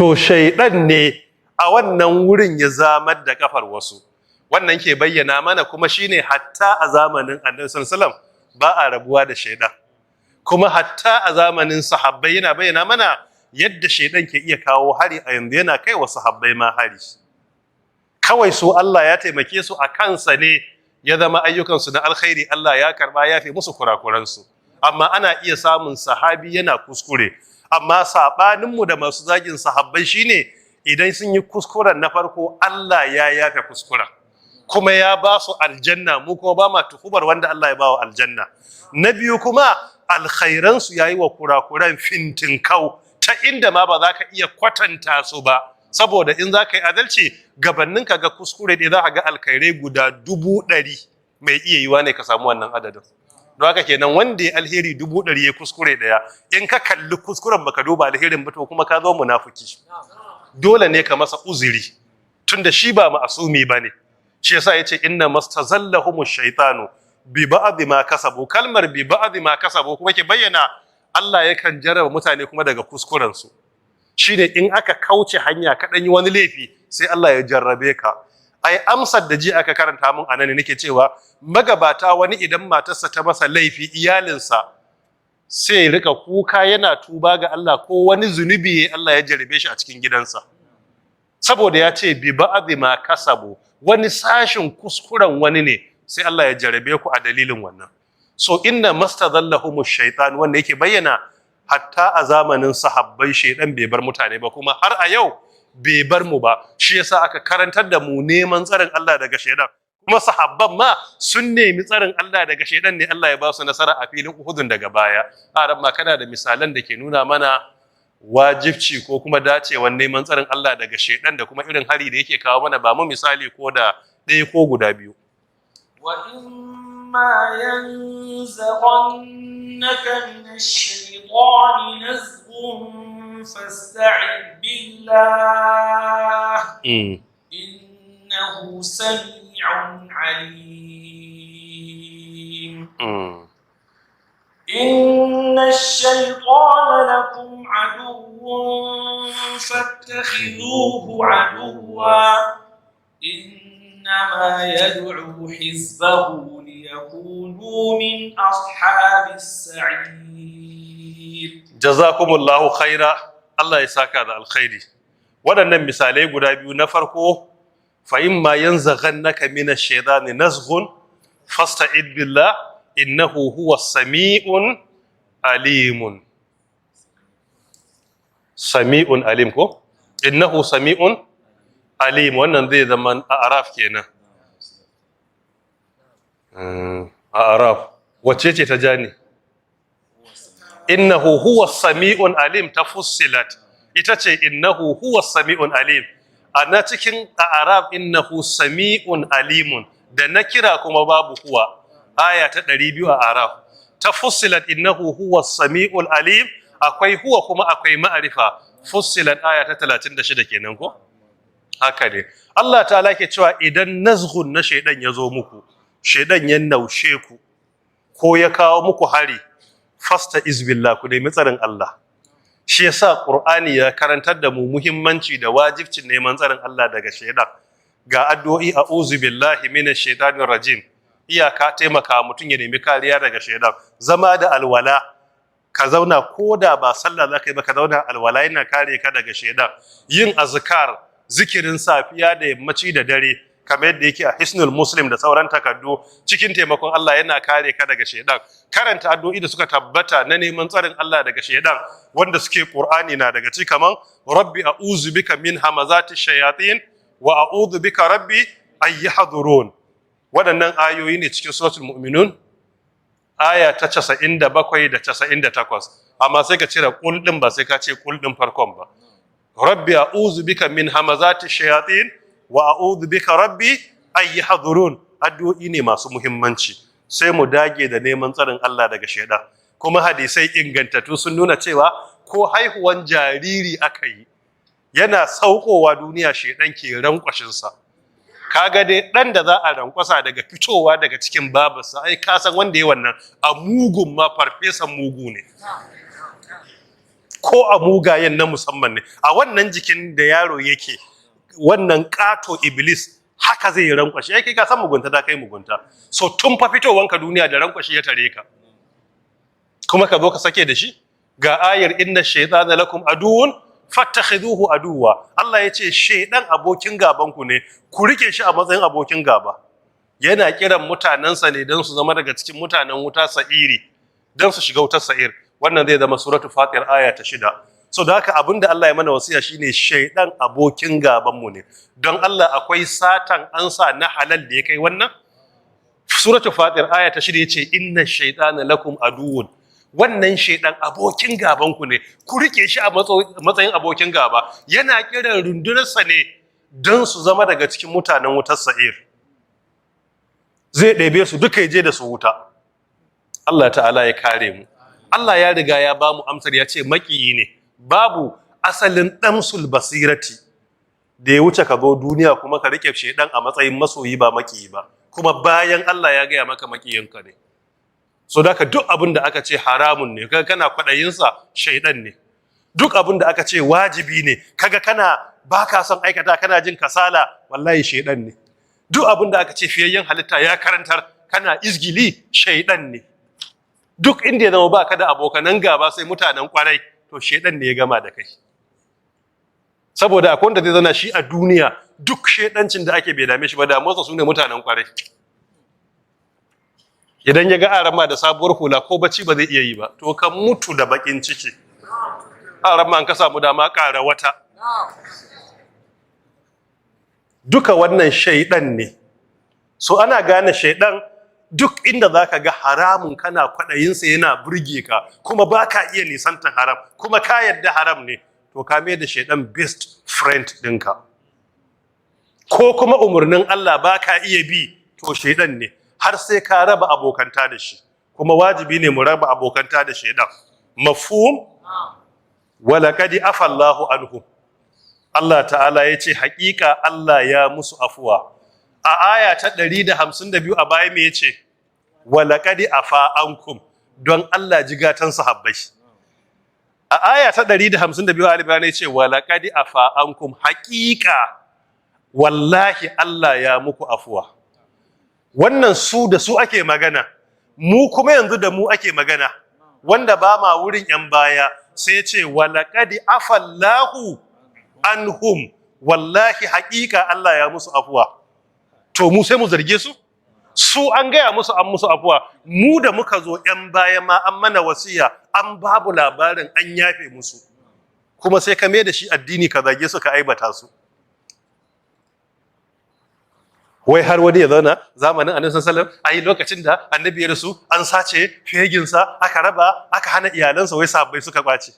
to shaidan ne a wannan wurin ya zamar da kafar wasu. Wannan ke bayyana mana kuma shine hatta a zamanin Annabi sallallahu alaihi wasallam ba a rabuwa da shaidan, kuma hatta a zamanin sahabbai yana bayyana mana yadda shaidan ke iya kawo hari a yanzu, yana kai wa sahabbai ma hari. Kawai su Allah ya taimake su a kansa ne ya zama ayyukansu na alkhairi Allah ya karba ya fi musu kurakuransu. Amma ana iya samun sahabi yana kuskure, amma sabaninmu da masu zagin sahabbai shine idan sun yi kuskuren na farko Allah ya yafe kuskuren kuma ya ba su aljanna, mu kuma ba ma tuhubar wanda Allah ya ba wa aljanna. Na biyu kuma alkhairansu ya yi wa kurakuran fintinkau ta inda ma ba za ka iya kwatanta su ba, saboda in za ka yi adalci gabanin ka ga kuskure ne za ka ga alkhairai guda 100,000 mai iya yiwa ne ka samu wannan adadin. Don haka kenan wanda ya alheri 100,000 ya kuskure daya, in ka kalli kuskuren baka duba alherin ba to kuma ka zo munafiki. Dole ne ka masa uzuri tunda shi ba ma'asumi bane. Shi yasa yace inna mastazallahumush shaytanu bi ba'd ma kasabu. Kalmar bi ba'd ma kasabu kuma ke bayyana Allah yakan jarraba mutane kuma daga kuskuren su. Shine in aka kauce hanya ka dan yi wani laifi sai Allah ya jarrabe ka. Ai amsar da ji aka karanta mun anan ne nake cewa magabata wani idan matarsa ta masa laifi iyalinsa sai rika kuka yana tuba ga Allah ko wani zunubi Allah ya jarrabe shi a cikin gidansa. Saboda ya ce bi ba'd ma kasabu, wani sashin kuskuren wani ne sai Allah ya jarrabe ku a dalilin wannan. So inna mastadallahumush shaitan, wanda yake bayyana hatta a zamanin sahabbai shaitan bai bar mutane ba, kuma har a yau bai bar mu ba. Shi yasa aka karantar da mu neman tsarin Allah daga shaitan, kuma sahabban ma sun nemi tsarin Allah daga shaitan ne Allah ya ba su nasara a filin Uhudun daga baya. Aran ma kana da misalan da ke nuna mana wajibci ko kuma dacewan neman tsarin Allah daga shaitan da kuma irin hari da yake kawo mana, ba mu misali ko da ɗaya ko guda biyu. Wa imma yanzaghannaka minash shaitani nazghun fasta'id billah innahu sami'un 'alim. إن الشيطان لكم عدو فاتخذوه عدوا إنما يدعو حزبه ليكونوا من أصحاب السعير. جزاكم الله خيرا. الله يساك هذا الخير. waɗannan misalai guda biyu, na farko fa imma yanzaghannaka minash shaitani nazghun fasta'id billah innahu huwa sami'un alimun. Sami'un alim ko? Innahu sami'un alim, wannan zai zama a araf kenan. A araf wacce ce ta jani? Innahu huwa sami'un alim ta fussilat, ita ce innahu huwa sami'un alim. A na cikin a araf innahu sami'un alimun, da na kira kuma babu huwa. Aya ta 200 a Araf. Ta fussilat innahu huwa sami'ul alim, akwai huwa kuma akwai ma'arifa. Fussilat aya ta 36 kenan ko? Haka ne. Allah ta'ala ke cewa idan nazghun na shaidan ya zo muku, shaidan ya naushe ku ko ya kawo muku hari, fasta izbillah, ku nemi tsarin Allah. Shi yasa Qur'ani ya karantar da mu muhimmanci da wajibcin neman tsarin Allah daga shaidan. Ga addu'o'i a'udhu billahi minash shaitanir rajim. Iyaka taimaka mutum ya nemi kariya daga shaidan. Zama da alwala, ka zauna ko da ba sallah za ka yi ba, ka zauna alwala yana kare ka daga shaidan. Yin azkar, zikirin safiya da yammaci da dare, kamar yadda yake a Hisnul Muslim da sauran takardu, cikin taimakon Allah yana kare ka daga shaidan. Karanta addu'o'i da suka tabbata na neman tsarin Allah daga shaidan, wanda suke Qur'ani na daga ci kaman rabbi a'udhu bika min hamazati shayatin wa a'udhu bika rabbi ay yahdurun. Waɗannan ayoyi ne cikin suratul mu'minun, aya ta 97 da 98, amma sai ka cire kul din, ba sai ka ce kul din farkon ba. Rabbi a'udhu bika min hamazati shayatin wa a'udhu bika rabbi ay yahdurun. Addu'o'i ne masu muhimmanci, sai mu dage da neman tsarin Allah daga shaidan. Kuma hadisai ingantattu sun nuna cewa ko haihuwan jariri aka yi, yana saukowa duniya shaidan ke rankwashin sa. Kaga dai dan da za a rankwasa daga fitowa daga cikin babarsa, ai ka san wanda ya wannan a mugun ma farfesan mugu ne. ko a mugayen na musamman ne, a wannan jikin da yaro yake, wannan kato iblis haka zai rankwashi. Kai ka san mugunta da kai mugunta, so tun fa fitowanka duniya da rankwashi ya tare ka, kuma ka zo ka sake da shi. Ga ayar inna shaytana lakum aduwwun fattakhiduhu aduwwa. Allah ya ce shaydan abokin gaban ku ne, ku rike shi a matsayin abokin gaba. Yana kiran mutanensa ne don su zama daga cikin mutanen wuta sa'iri, don su shiga wutar sa'ir. Wannan zai zama suratul fatir aya ta 6. So da haka abinda Allah ya mana wasiya shine shaydan abokin gaban mu ne. Don Allah akwai satan ansa na halal da ya kai wannan? Suratul fatir aya ta 6 yace inna shaytana lakum aduwwun. Wannan shaidan abokin gabanku ne, ku rike shi a matsayin abokin gaba. Yana kiran rundunarsa ne don su zama daga cikin mutanen wutar sa'ir. Zai ɗebe su duka je da su wuta. Allah ta'ala ya kare mu. Allah ya riga ya ba mu amsar, ya ce maƙiyi ne. Babu asalin ɗamsul basirati da ya wuce ka zo duniya kuma ka rike shaidan a matsayin masoyi ba maƙiyi ba. Kuma bayan Allah ya gaya maka maƙiyinka ne. So da ka duk abin da aka ce haramun ne kaga kana kwaɗayinsa, shaidan ne. Duk abin da aka ce wajibi ne kaga kana baka son aikata, kana jin kasala, wallahi shaidan ne. Duk abin da aka ce fiyayyen halitta ya karantar, kana izgili, shaidan ne. Duk inda ya zama baka da abokanan gaba sai mutanen kwarai, to shaidan ne ya gama da kai. Saboda akwai wanda zai zauna shi a duniya duk shaidancin da ake bai dame shi ba, damuwarsa su ne mutanen kwarai. Idan ya ga arama da sabuwar hula ko bacci ba zai iya yi ba, to kan mutu da bakin ciki. Arama an ka samu dama ƙara wata. Duka wannan shaidan ne. So ana gane shaidan duk inda za ka ga haramun kana kwaɗayinsa yana burge ka, kuma ba ka iya nisantar haram, kuma ka yadda haram ne, to ka mai da shaidan best friend ɗinka. Ko kuma umarnin Allah ba ka iya bi, to shaidan ne. Har sai ka raba abokanta da shi, kuma wajibi ne mu raba abokanta da shaidan. Mafhum? Walaqad afallahu anhum. Allah ta'ala ya ce haƙiƙa Allah ya musu afuwa. A aya ta 152 a baya me yace? Walaqad afa ankum, don Allah jigatan sahabbai. A aya ta 152 al-Imran yace walaqad afa ankum, haƙiƙa wallahi Allah ya muku afuwa. Wannan su da su ake magana, mu kuma yanzu da mu ake magana, wanda ba ma wurin yan baya sai ce walaqad afallahu anhum, wallahi haƙiƙa Allah ya musu afuwa. To mu sai mu zarge su? Su an gaya musu an musu afuwa, mu da muka zo yan baya ma an mana wasiya, an babu labarin an yafe musu, kuma sai ka mai da shi addini ka zage su ka aibata su. Wai har wani ya zauna zamanin annabi sallallahu alaihi wasallam, ai lokacin da annabi ya rasu an sace feginsa, aka raba, aka hana iyalansa, wai sahabbai suka kwace.